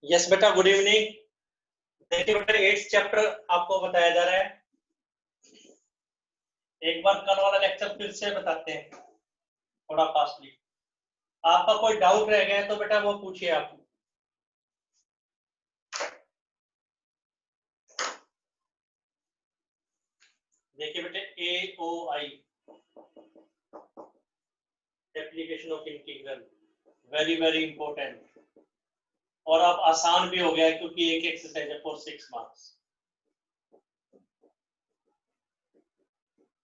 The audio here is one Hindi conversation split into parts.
यस बेटा, गुड इवनिंग। देखिए बेटा, 8th चैप्टर आपको बताया जा रहा है। एक बार कल वाला लेक्चर फिर से बताते हैं थोड़ा फास्टली। आपका कोई डाउट रह गया तो बेटा वो पूछिए आप। देखिए बेटे, AOI application of integral very very important, और अब आसान भी हो गया है क्योंकि एक एक्सरसाइज है फॉर 6 मार्क्स।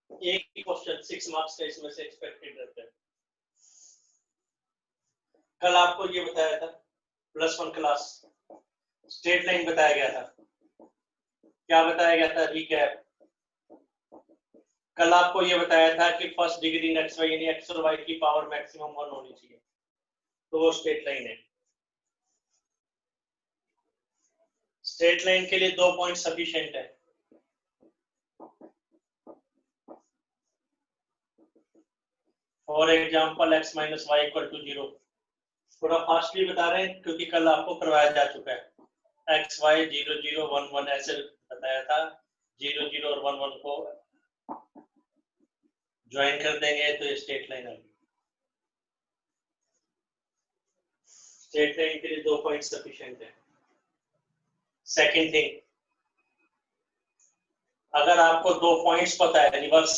एक ही क्वेश्चन 6 मार्क्स का इसमें से एक्सपेक्टेड रहता है। कल आपको ये बताया था +1 क्लास स्ट्रेट लाइन बताया गया था। क्या बताया गया था? रिकैप। कल आपको ये बताया था कि first degree in X Y यानी एक्स और वाई की पावर मैक्सिमम 1 होनी चाहिए, तो वो स्ट्रेट लाइन है। स्ट्रेट लाइन के लिए 2 पॉइंट सफिशिएंट है। For example x minus Y equal to 0। थोड़ा फास्टली बता रहे हैं क्योंकि कल आपको करवाया जा चुका है। x y 0 0 1 1 ऐसे बताया था। 0 0 और 1 1 को ज्वाइन कर देंगे तो ये स्ट्रेट लाइन आ गई। स्ट्रेट लाइन के लिए 2 पॉइंट सफिशिएंट है। सेकंड थिंग, अगर आपको 2 पॉइंट्स पता है, रिवर्स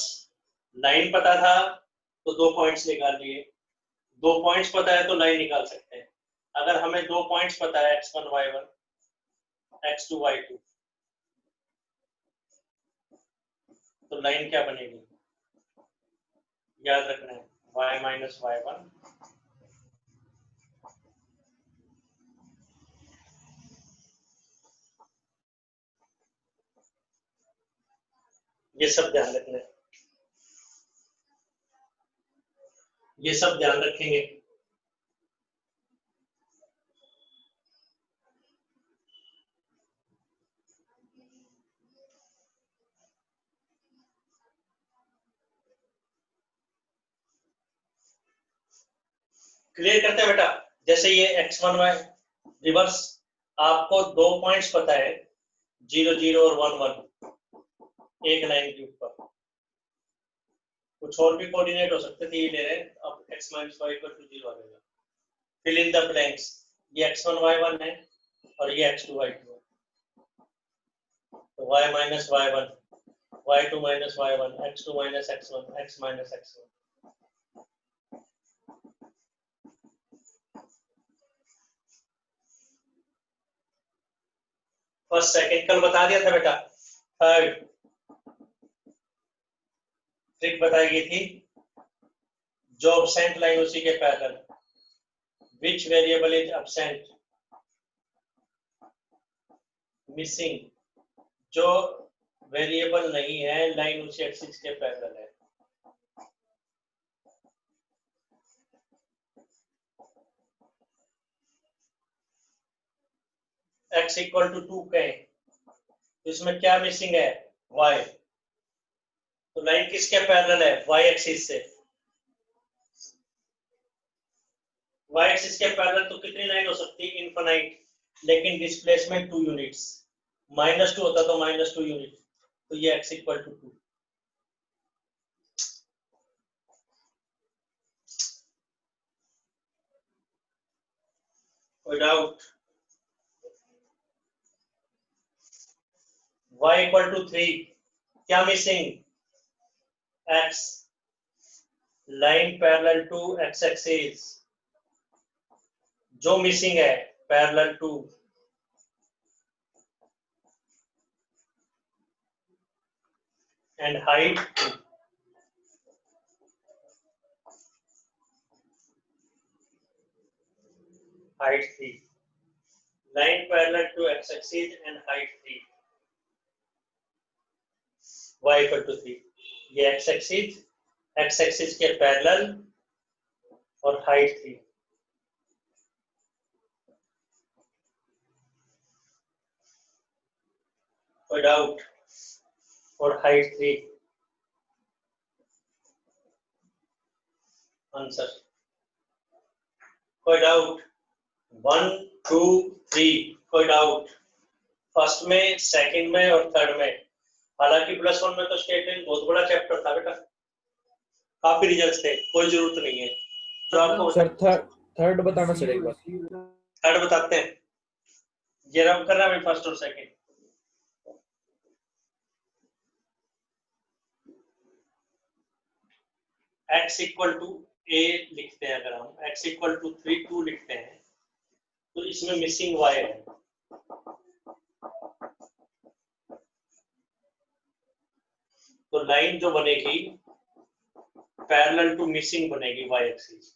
लाइन पता था तो 2 पॉइंट्स निकाल लिए। 2 पॉइंट्स पता है तो लाइन निकाल सकते हैं। अगर हमें 2 पॉइंट्स पता है x1 y1 x2 y2, तो लाइन क्या बनेगी? याद रखना है y माइनस y1 ये सब ध्यान रखना है, ये सब ध्यान रखेंगे। क्लियर करते हैं बेटा। जैसे ये x1 y रिवर्स, आपको 2 पॉइंट्स पता है 0 0 और 1 1 एक लाइन के ऊपर। कुछ और भी कोऑर्डिनेट हो सकते थे, ये ले रहे हैं। अब x minus Y equal to 0 आ जाएगा। Fill in the blanks. ये x1 y1 है और ये x2 y2 है, तो y minus y1 y2 minus y1 x2 minus x1 x minus x1। First second कल बता दिया था बेटा। थर्ड ट्रिक बताई गई थी, जो एब्सेंट लाइन उसी के parallel. Which variable is absent? Missing. जो वेरिएबल नहीं है लाइन उसी एक्सिस के पैरेलल है। x इक्वल टू 2 कहें तो इसमें क्या मिसिंग है? y। तो लाइन किसके पैरेलल है? y एक्सिस से। y एक्सिस के पैरेलल तो कितनी लाइन हो सकती है? इनफिनाइट। लेकिन डिस्प्लेसमेंट 2 यूनिट्स। -2 होता तो -2 यूनिट, तो ये x इक्वल टू 2। कोई डाउट? y इक्वल टू 3, क्या missing? x। Line parallel to x axis. जो मिसिंग है parallel to and height 2। Height 3। Line parallel to x axis and height 3। y equal to 3। ये x एक्सिस के पैरेलल और हाइट 3। कोई डाउट? और हाइट 3 आंसर। कोई डाउट? 1 2 3 कोई डाउट? फर्स्ट में, सेकंड में और थर्ड में। हालांकि +1 में तो स्टेटमेंट बहुत बड़ा चैप्टर था बेटा, काफी रिजल्ट्स थे, कोई जरूरत नहीं है। तो आपको सर थर्ड बताना सर एक बार। थर्ड बताते हैं, ये रब कर रहा है फर्स्ट और second. x equal to a लिखते हैं, अगर हम x इक्वल टू 3 2 लिखते हैं तो इसमें मिसिंग y है। तो लाइन जो बनेगी पैरेलल टू मिसिंग बनेगी y axis.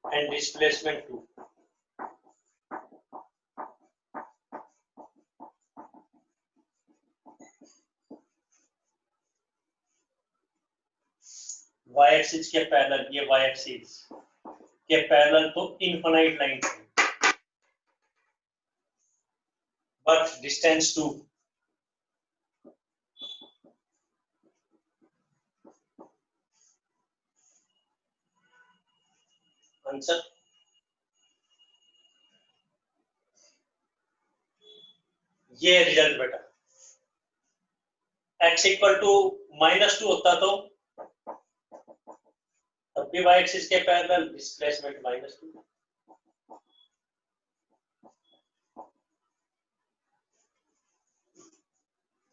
And displacement 2। y axis के पैरेलल, ये y एक्सिस के पैरेलल तो इनफाइनाइट लाइन है, बट डिस्टेंस 2। आंसर ये रिजल्ट बेटा। x इक्वल टू -2 होता तो तब भी y एक्सिस के पैरेलल, डिस्प्लेसमेंट -2।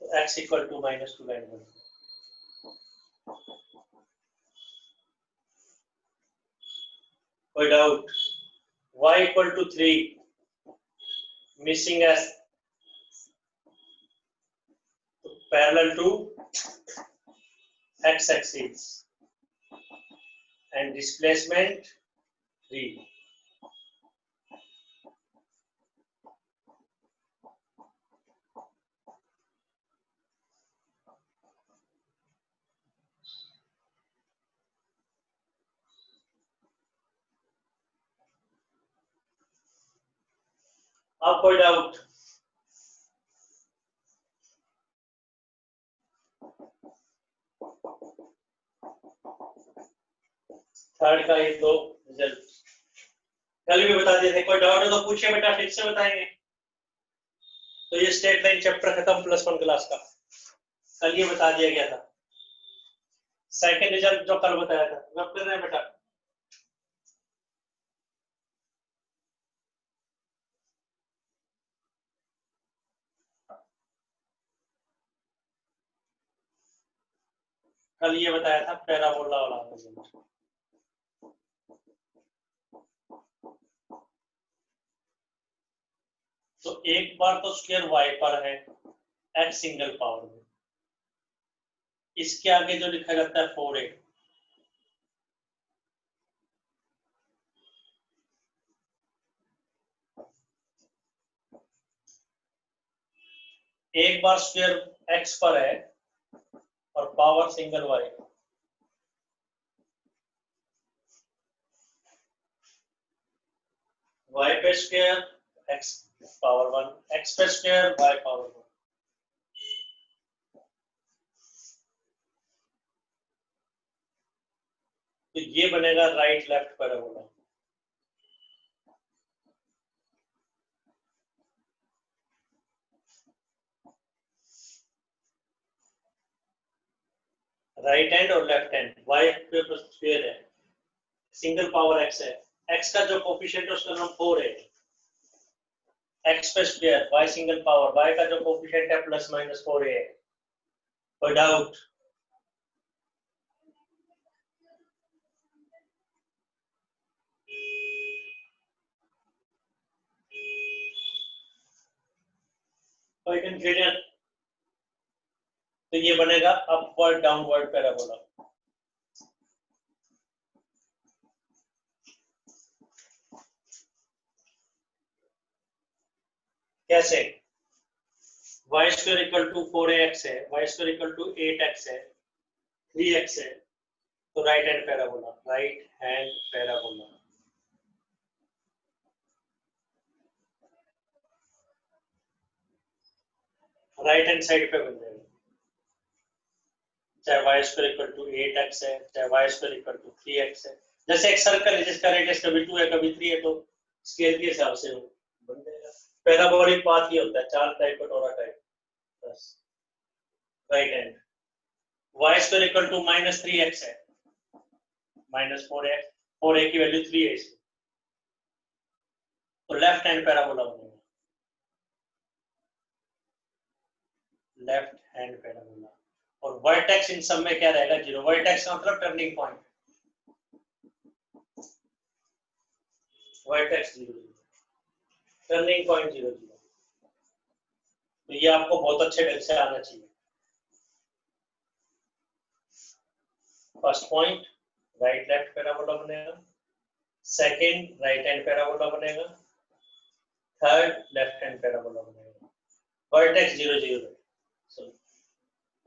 तो x इक्वल टू -2 लाइन बनती है। कोई doubt? y equal to 3 missing s parallel to x axis and displacement 3। अब कोई डाउट? थर्ड का ये दो रिजल्ट कल भी बता दिए थे, कोई डाउट है तो पूछिए बेटा, फिर से बताएंगे। तो ये स्टेट लाइन चैप्टर खत्म +1 क्लास का, कल ये बता दिया गया था। सेकंड रिजल्ट जो कल बताया था, रब कर रहे हैं बेटा। कल ये बताया था पैराबोला वाला रिजल्ट। तो एक बार तो स्क्वायर y पर है x सिंगल पावर में, इसके आगे जो लिखा जाता है 4a, एक बार स्क्वायर x पर है और पावर सिंगल y। y पे स्क्वायर x पावर 1, x पे स्क्वायर y पावर 1। तो ये बनेगा right left parabola. Right hand और लेफ्ट हैंड, y पे स्क्वायर है, सिंगल पावर x है, x का जो कोफिशिएंट है उसका नाम 4 है, x पे square y single power, y का जो कोफिशिएंट है ±4 है। कोई डाउट? कोई कंफ्यूजन? तो ये बनेगा अपवर्ड डाउनवर्ड पैराबोला। कैसे? y square equal to 4ax है, y square equal to 8x है, 3x है, तो right hand parabola, right hand parabola. Right hand side पे बन जाएगा। चाहे Y square equal to 8x है, चाहे Y square equal to 3x है। जैसे एक सर्कल है जिसका रेडियस कभी 2 है कभी 3 है, तो स्केल के हिसाब से वो बन जाएगा। पैराबोलिक पाथ ये होता है, 4 टाइप का टोरा टाइप। बस right hand Y square equal to -3x है, -4x, 4a की वैल्यू 3 है इसमें, तो लेफ्ट हैंड पैराबोला बनेगा, लेफ्ट हैंड पैराबोला। और वर्टेक्स इन सब में क्या रहेगा? 0। वर्टेक्स का मतलब turning point, vertex 0 turning point 0 0। तो ये आपको बहुत अच्छे ढंग से आना चाहिए। First point right left parabola बनेगा, सेकंड राइट हैंड पैराबोला बनेगा, थर्ड लेफ्ट हैंड पैराबोला बनेगा, वर्टेक्स 0 0। सो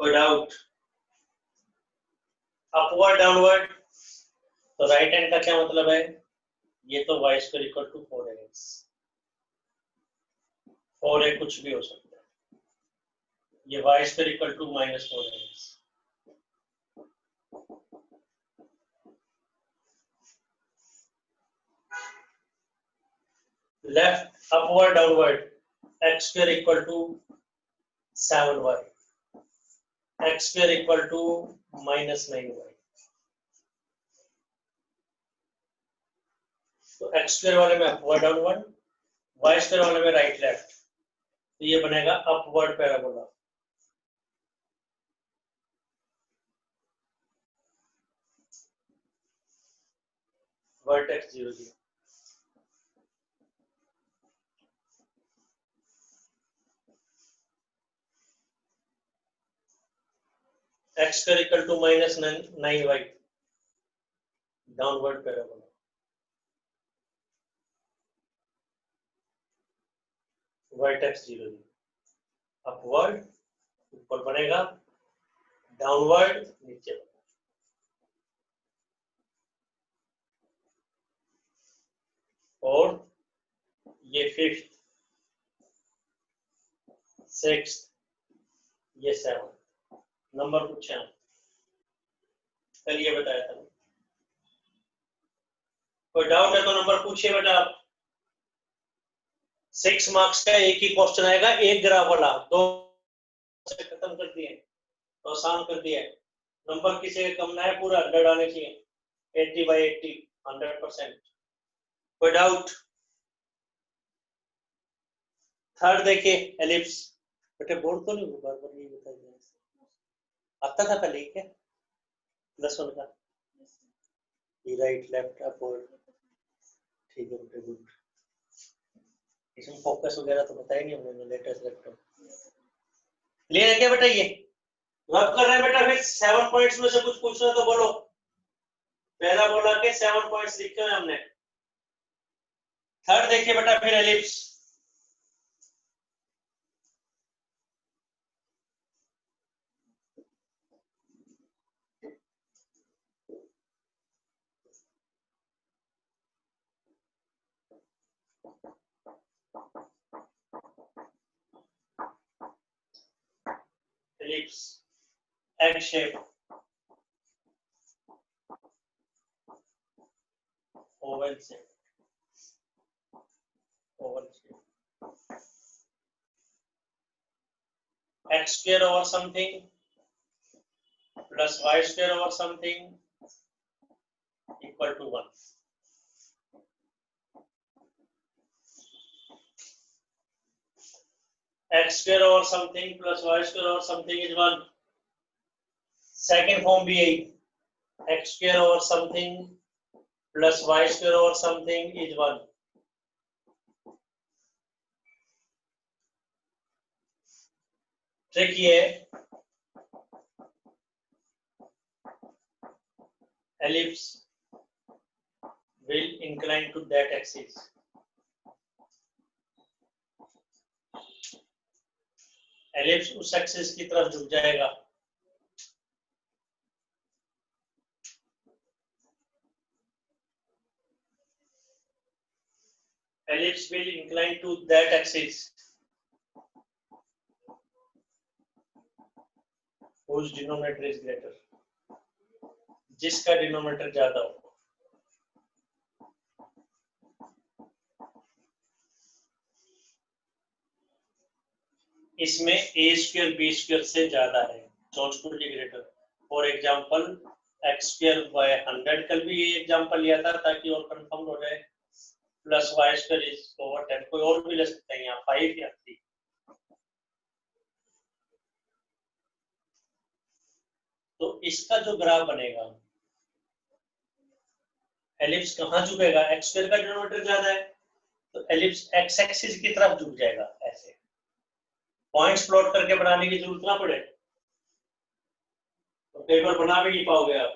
कोई डाउट? अपवर्ड डाउनवर्ड, तो राइट हैंड का क्या मतलब है? ये तो y square equal to 4x, 4a कुछ भी हो सकता है, ये y square equal to -4x। Left upward downward, x square equal to 7y, x square equal to -9y। तो x स्क्वायर वाले में अपवर्ड डाउनवर्ड, y स्क्वायर वाले में राइट लेफ्ट, तो ये बनेगा upward parabola. Vertex 0 0। x square equal to -9y, downward parabola. Vertex 0 0। Upward ऊपर बनेगा, डाउनवर्ड नीचे बनेगा। और ये 5th, 6th, ये 7th नंबर पूछे हम कल, ये बताया था। कोई डाउट है तो नंबर पूछिए बेटा आप। 6 मार्क्स का एक ही क्वेश्चन आएगा, एक ग्राफ वाला, 2 से खत्म कर दिए, तो आसान कर दिया। नंबर किसी के कम ना है, पूरा 100 आने चाहिए, 80/80, 100%। कोई डाउट? थर्ड देखिए, एलिप्स। बेटे बोर्ड तो नहीं बार बार ये बताइए, आता था पहले क्या +1 का? राइट लेफ्ट अपवर्ड, ठीक है बेटे, गुड। इसमें फोकस वगैरह तो बताया नहीं हमने, लेटेस्ट लैपटॉप क्लियर है क्या बेटा? ये रब कर रहे हैं बेटा। फिर 7 पॉइंट्स में से कुछ पूछना तो बोलो। पैराबोला के 7 पॉइंट्स लिखे हैं हमने। थर्ड देखिए बेटा, फिर ellipse. Ellipse egg shape, Oval shape, Oval shape, x square over something plus y square over something equal to 1. X square over something plus y square over something is 1. Second form भी यही, x square over something plus y square over something is 1. Trick ये ellipse will incline to that axis. ellipse उस एक्सिस की तरफ झुक जाएगा। ellipse will incline to that axis. whose denominator is greater, जिसका डिनोमिनेटर ज्यादा हो। इसमें ए स्क्वायर बी स्क्वायर से ज्यादा है, totally greater. For example X square by 100, कल भी ये एग्जांपल लिया था ताकि और कंफर्म हो जाए, plus Y square is over 10, कोई और भी ले सकते हैं यहाँ 5 या 3। तो इसका जो ग्राफ बनेगा, एलिप्स कहाँ झुकेगा, एक्स स्क्वायर का डिनोमिनेटर ज्यादा है तो एलिप्स एक्स एक्सिस की तरफ झुक जाएगा। ऐसे पॉइंट्स प्लॉट करके बनाने की जरूरत ना पड़े, तो पेपर बना भी नहीं पाओगे आप।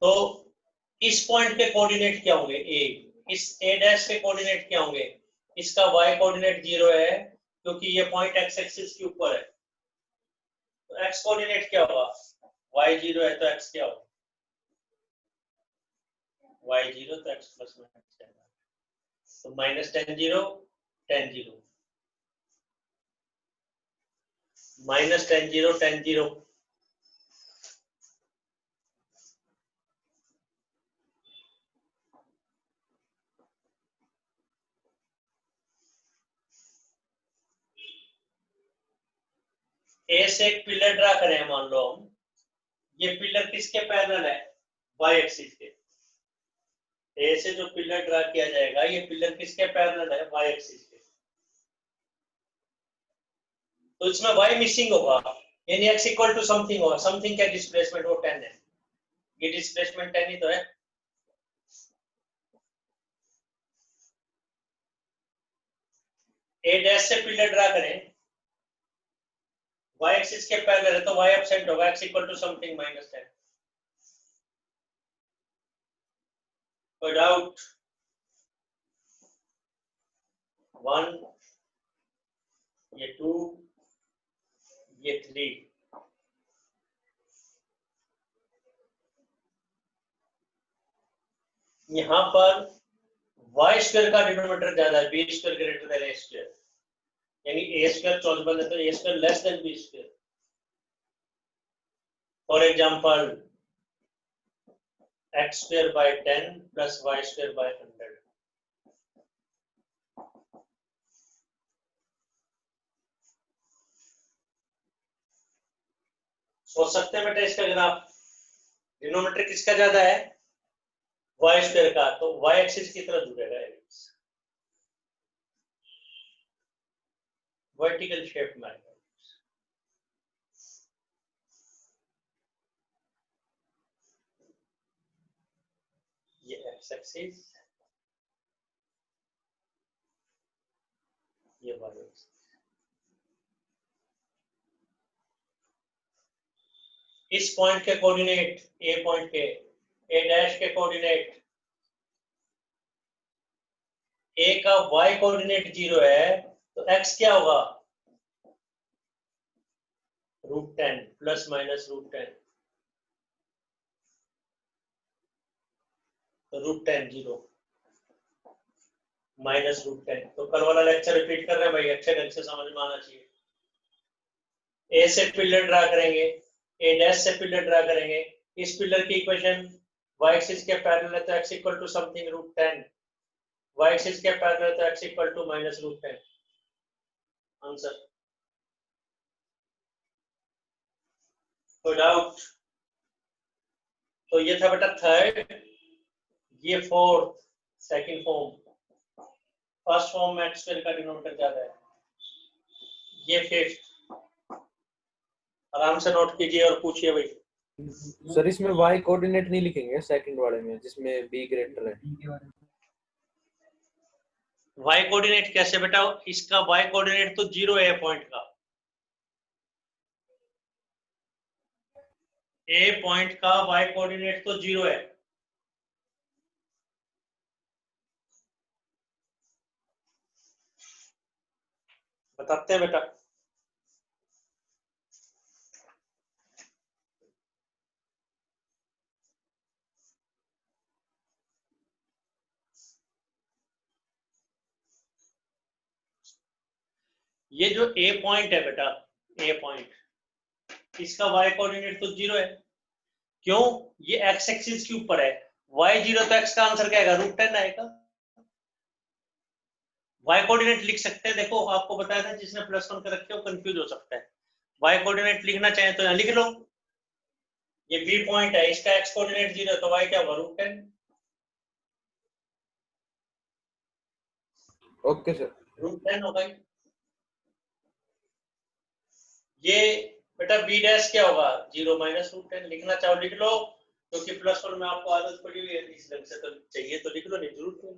तो इस पॉइंट के कोऑर्डिनेट क्या होंगे, ए, इस ए डैश के कोऑर्डिनेट क्या होंगे, इसका वाई कोऑर्डिनेट 0 है क्योंकि ये पॉइंट एक्स एक्सिस के ऊपर है। तो एक्स कोऑर्डिनेट क्या होगा, वाई 0 है तो एक्स क्या होगा, वाई 0 तो एक्स प्लस माइनस 10, तो माइनस 10 0 10 0, माइनस 10 0 10 0, ए से एक पिलर ड्रा करें, मान लो हम, ये पिलर किसके पैरेलल है, वाई एक्सिस के। ए से जो पिलर ड्रा किया जाएगा ये पिलर किसके पैरेलल है, वाई एक्सिस के। तो इसमें वाई मिसिंग होगा, यानी एक्स इक्वल टू समथिंग होगा। समथिंग क्या डिस्प्लेसमेंट, वो 10 है, ये डिस्प्लेसमेंट 10 ही तो है। ए डैश से पिलर ड्रा करें, वाई एक्सिस के पैरेलल है तो वाई एब्सेंट होगा, x equal to something minus 10। कोई डाउट, 1, ये 2, ये 3। यहां पर वाई स्क्वायर का डिनोमिनेटर ज्यादा है, B square greater than A square, यानी ए स्क्वायर पॉसिबल है तो A square less than B square. For example X square by 10 plus Y square by 100। सोच सकते हैं बेटा इसका ग्राफ, डिनोमिनेटर किसका ज्यादा है, वाई स्क्वायर का, तो वाई एक्सिस की तरफ जुड़ेगा, वर्टिकल शेप में आएगा। ये एक्स एक्सिस, ये वाई एक्सिस। इस पॉइंट के कोऑर्डिनेट, ए पॉइंट के, ए डैश के कोऑर्डिनेट, ए का वाई कोऑर्डिनेट 0 है तो एक्स क्या होगा, √10 प्लस माइनस √10, तो √10 0 माइनस √10। तो कल वाला लेक्चर रिपीट कर रहे हैं भाई, अच्छे ढंग से समझ में आना चाहिए। ए से पिलर ड्रा करेंगे, ए डैश से पिलर ड्रा करेंगे, इस पिलर की इक्वेशन वाई एक्सिस के पैरेलल है तो x equal to something √10, y axis के पैरेलल है तो x equal to minus √10। Answer, कोई डाउट? तो ये था बेटा थर्ड, ये fourth, second form. First form में एक्स स्क्वायर का डिनोमिनेटर ज्यादा है, ये फिफ्थ। आराम से नोट कीजिए और पूछिए भाई। सर इसमें y कोऑर्डिनेट नहीं लिखेंगे सेकंड वाले में जिसमें b ग्रेटर है। y कोऑर्डिनेट कैसे बेटा, इसका y कोऑर्डिनेट तो 0 है पॉइंट का, ए पॉइंट का y कोऑर्डिनेट तो 0 है। बताते हैं बेटा, ये जो ए पॉइंट है बेटा, ए पॉइंट, इसका वाई कोऑर्डिनेट तो 0 है, क्यों? ये एक्स एक्सिस के ऊपर है, वाई 0 तो एक्स का आंसर क्या आएगा, √10 आएगा। वाई कोऑर्डिनेट लिख सकते हैं, देखो आपको बताया था जिसने +1 कर रखे हो कंफ्यूज हो सकता है। वाई कोऑर्डिनेट लिखना चाहे तो यहाँ लिख लो, ये बी पॉइंट है, इसका एक्स कोऑर्डिनेट 0 है तो वाई क्या होगा, √10। Okay sir. √10 होगा। ये बेटा बी डैश क्या होगा, 0 माइनस √10, लिखना चाहो लिख लो, क्योंकि +1 में आपको आदत पड़ी हुई है, इस ढंग से तो चाहिए तो लिख लो, नहीं जरूरत नहीं।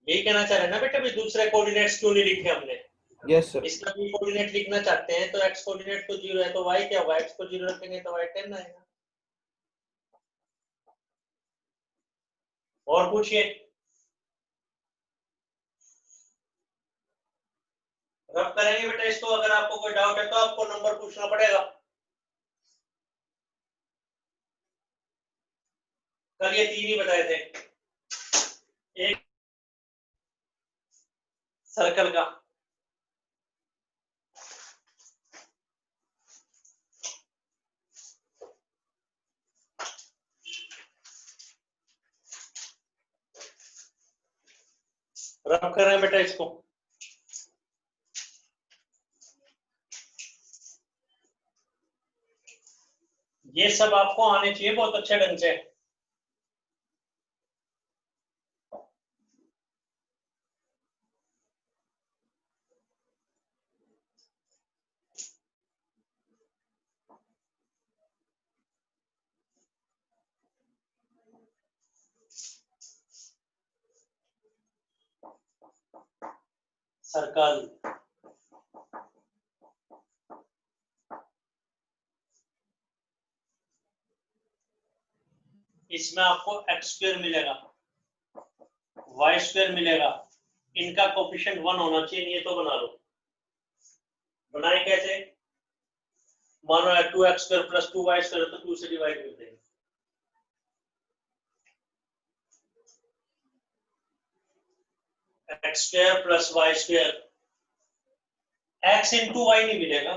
यही कहना चाह रहे हैं ना बेटा, भी दूसरे कोऑर्डिनेट्स क्यों नहीं लिखे हमने। Yes sir. इसका भी कोऑर्डिनेट लिखना चाहते हैं तो एक्स कोऑर्डिनेट तो 0 है तो वाई क्या होगा, एक्स को 0 रखेंगे तो वाई 10 आएगा। और पूछिए, रब करेंगे बेटा इसको, अगर आपको कोई डाउट है तो आपको नंबर पूछना पड़ेगा। कल ये 3 ही बताए थे, एक सर्कल का, रब कर रहे हैं बेटा इसको। ये सब आपको आने चाहिए बहुत अच्छे ढंग से। सर्कल, इसमें आपको x² मिलेगा, y² मिलेगा, इनका कोफिशिएंट 1 होना चाहिए, ये तो बना लो। बनाए कैसे, मानो 2x² + 2y² तो 2 से डिवाइड कर देंगे, x² + y², x × y नहीं मिलेगा,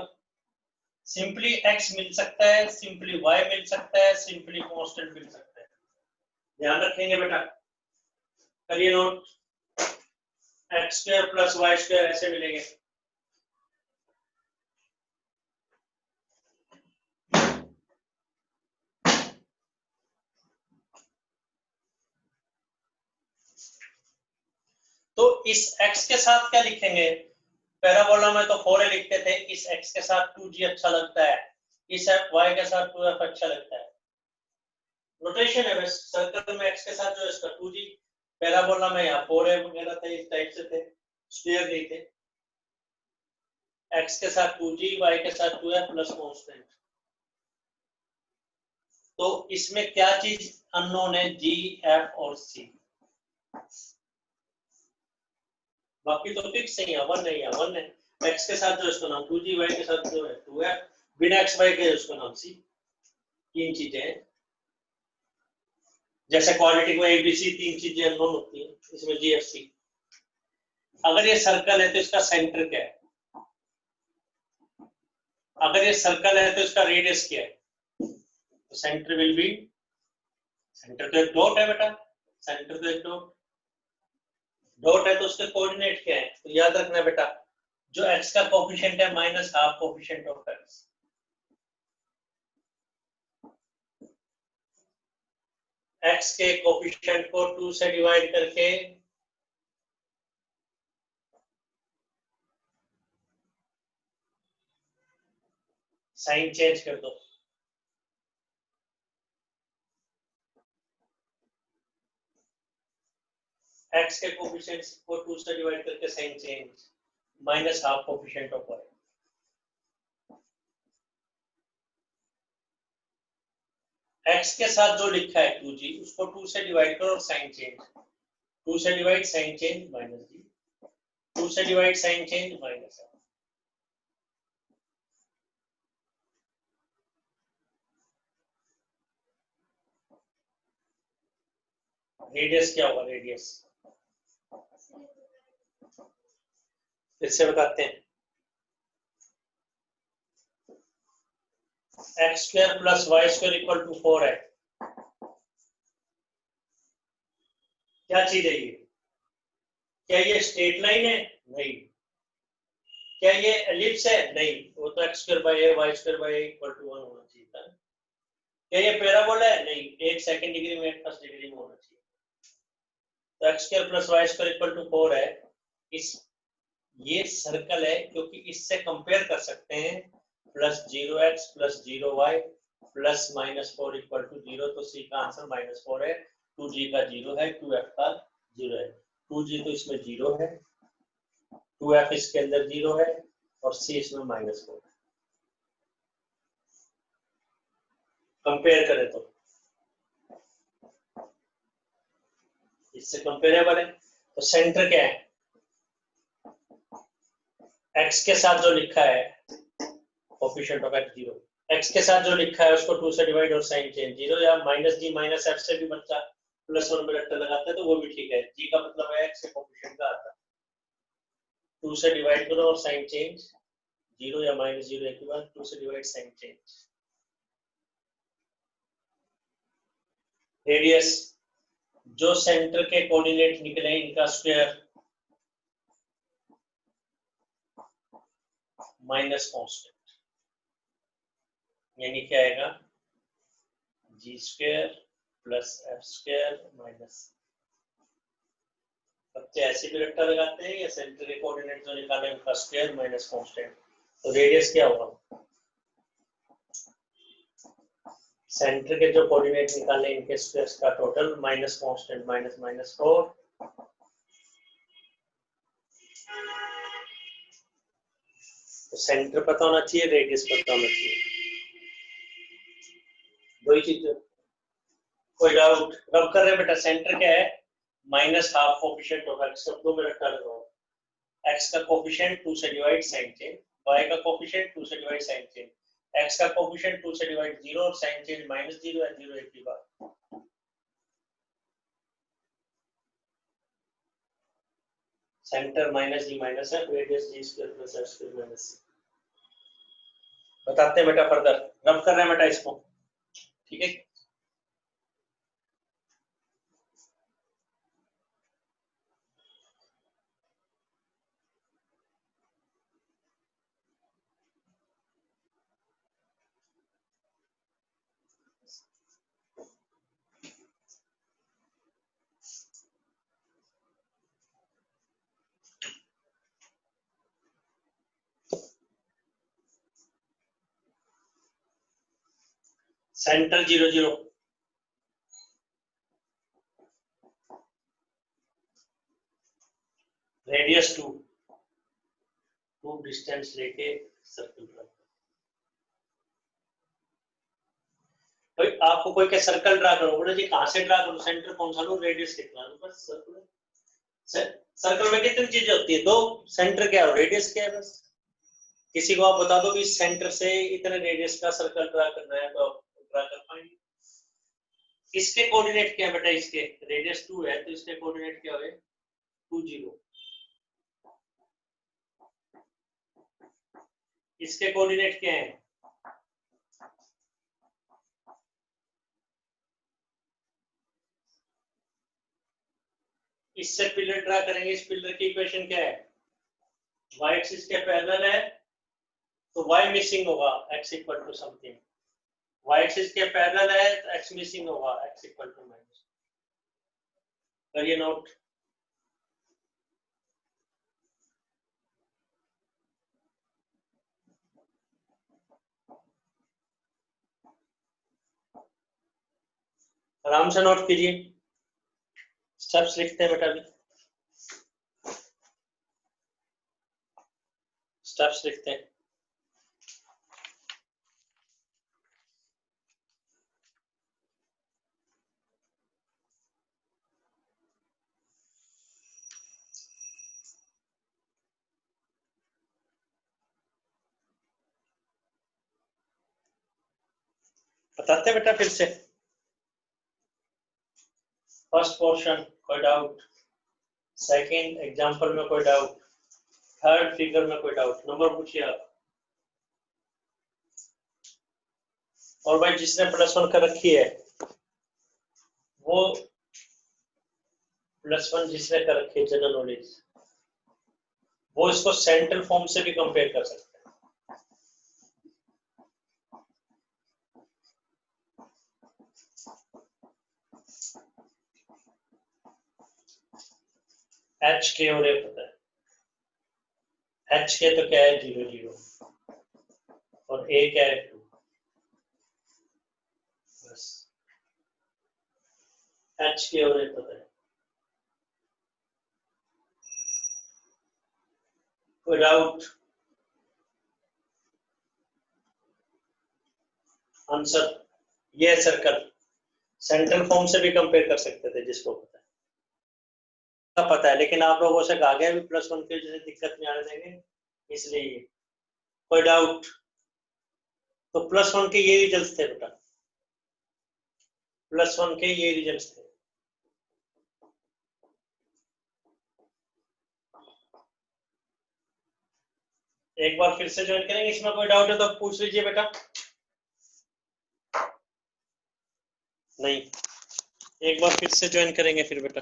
सिंपली x मिल सकता है, सिंपली y मिल सकता है, सिंपली कांस्टेंट मिल सकता है। ध्यान रखेंगे बेटा, करिए नोट, x² + y² ऐसे मिलेंगे। तो इस x के साथ क्या लिखेंगे, पैराबोला में तो 4a लिखते थे, इस x के साथ 2g अच्छा लगता है, इस y के साथ 2f अच्छा लगता है, रोटेशन है बस। सर्कल में x के साथ जो इसका 2g, पैराबोला में यहाँ 4a वगैरह थे, इस टाइप से थे, स्क्वायर नहीं थे। x के साथ 2g, y के साथ 2f प्लस कांस्टेंट। तो इसमें क्या चीज अननोन है, g, f और c, बाकी तो फिक्स है, यहाँ 1 है, यहाँ 1 है। x के साथ जो इसका नाम 2g, y के साथ जो है 2f, बिना x y के उसका नाम c। तीन चीजें हैं, जैसे क्वाड्रेटिक में ABC 3 चीजें अननोन होती हैं, इसमें g f c। अगर ये सर्कल है तो इसका सेंटर क्या है, अगर ये सर्कल है तो इसका रेडियस क्या है, तो सेंटर विल बी, सेंटर तो एक डॉट है बेटा, सेंटर तो एक डॉट, डॉट है तो उसके कोऑर्डिनेट क्या है, तो याद रखना बेटा, जो x का कोएफिशिएंट है -½ कोएफिशिएंट ऑफ x, x के कोएफिशिएंट को 2 से डिवाइड करके साइन चेंज कर दो, x के कोएफिशिएंट को 2 से डिवाइड करके sign change, -½ coefficient of y। x के साथ जो लिखा है 2g, उसको 2 से डिवाइड करो और साइन चेंज, 2 से डिवाइड साइन चेंज -g, 2 से divide sign change -f। Radius क्या होगा, रेडियस फिर से बताते हैं, x square plus Y square equal to 4 है। क्या चीज है ये? क्या ये स्ट्रेट लाइन है? नहीं। क्या ये एलिप्स है? नहीं, वो तो x square by a y square by a equal to 1 होना चाहिए था। क्या ये पैराबोला है? नहीं, एक सेकंड डिग्री में एक फर्स्ट डिग्री में होना चाहिए। तो x square plus Y square equal to 4 है। इस ये सर्कल है क्योंकि इससे कंपेयर कर सकते हैं plus 0x plus 0y plus -4 equal to 0। तो सी का आंसर -4 है, 2g का 0 है, 2f का 0 है। 2g तो इसमें 0 है, 2f इसके अंदर 0 है और c इसमें -4 है। कंपेयर करें तो इससे कंपेरेबल है। तो सेंटर क्या है? x के साथ जो लिखा है कोफिशिएंट ऑफ x 0, x के साथ जो लिखा है उसको 2 से डिवाइड और साइन चेंज 0 या -g -f से भी बच्चा +1 में वेक्टर लगाता है तो वो भी ठीक है। g का मतलब है x के कोफिशिएंट का आता है। 2 से डिवाइड करो और साइन चेंज 0 या -0 एक बार 2 से डिवाइड साइन चेंज। रेडियस जो सेंटर के कोऑर्डिनेट निकले इनका स्क्वायर माइनस कांस्टेंट, यानी क्या आएगा? G square plus F square minus. बच्चे ऐसे भी रट्टा लगाते हैं या सेंटर के कोऑर्डिनेट जो निकाले उनका स्क्वायर माइनस कांस्टेंट। तो रेडियस क्या होगा? सेंटर के जो कोऑर्डिनेट निकाले इनके स्क्वायर्स का टोटल माइनस कांस्टेंट माइनस -4। तो सेंटर पता होना चाहिए, रेडियस पता होना चाहिए, दो ही चीजें। कोई डाउट? रब कर रहे बेटा। सेंटर क्या है? -12 कोफिशिएंट ऑफ x, शब्दों में रखा लगाओ। x का कोफिशिएंट 2 से डिवाइड साइन चेंज, y का कोफिशिएंट 2 से डिवाइड साइन चेंज, x का कोफिशिएंट 2 से डिवाइड 0 और साइन चेंज -0 या 0 एक ही बात। Centre -g -f, radius g square plus f square minus c। बताते हैं बेटा फर्दर, रब कर रहे हैं बेटा इसको, ठीक है। सेंटर 0 0, रेडियस 2, 2 डिस्टेंस लेके सर्कल ड्रा। भाई आपको कोई क्या सर्कल ड्रा करो, बोले जी कहां से ड्रा करूं, सेंटर कौन सा लो, रेडियस कितना लो, बस सर्कल। सर्कल में कितनी चीजें होती है? दो, सेंटर क्या है, रेडियस क्या है, बस। किसी को आप बता दो कि सेंटर से इतने रेडियस का सर्कल ड्रा करना है तो आप ड्रा कर पाएंगे। इसके कोऑर्डिनेट क्या है बेटा? इसके रेडियस 2 है तो इसके कोऑर्डिनेट क्या हुए? 2 0। इसके कोऑर्डिनेट क्या है? इससे पिलर ड्रा करेंगे, इस पिलर की इक्वेशन क्या है? y एक्सिस के पैरेलल है तो y मिसिंग होगा, x equal to something. y axis के पैरेलल है तो x मिसिंग होगा, x इक्वल टू माइनस। करिए नोट। आराम से नोट कीजिए, स्टेप्स लिखते हैं बेटा। अभी स्टेप्स लिखते हैं। बताते हैं बेटा फिर से। फर्स्ट पोर्शन कोई डाउट? सेकंड एग्जांपल में कोई डाउट? थर्ड फिगर में कोई डाउट? नंबर पूछिए आप। और भाई जिसने +1 कर रखी है वो +1 जिसने कर रखी है जनरल नॉलेज, वो इसको सेंट्रल फॉर्म से भी कंपेयर कर सकते हैं। एच के और ए पता है, एच के तो क्या है 0 0 और ए क्या है 2, बस एच के और ए पता है। कोई डाउट? आंसर ये सर्कल सेंट्रल फॉर्म से भी कंपेयर कर सकते थे जिसको पता है, लेकिन आप लोगों से कहा गया भी +1 के जैसे दिक्कत नहीं आने देंगे, इसलिए। कोई डाउट? तो +1 के ये रिजल्ट थे बेटा, +1 के ये रिजल्ट थे। एक बार फिर से ज्वाइन करेंगे, इसमें कोई डाउट है तो पूछ लीजिए बेटा। नहीं, एक बार फिर से ज्वाइन करेंगे फिर बेटा।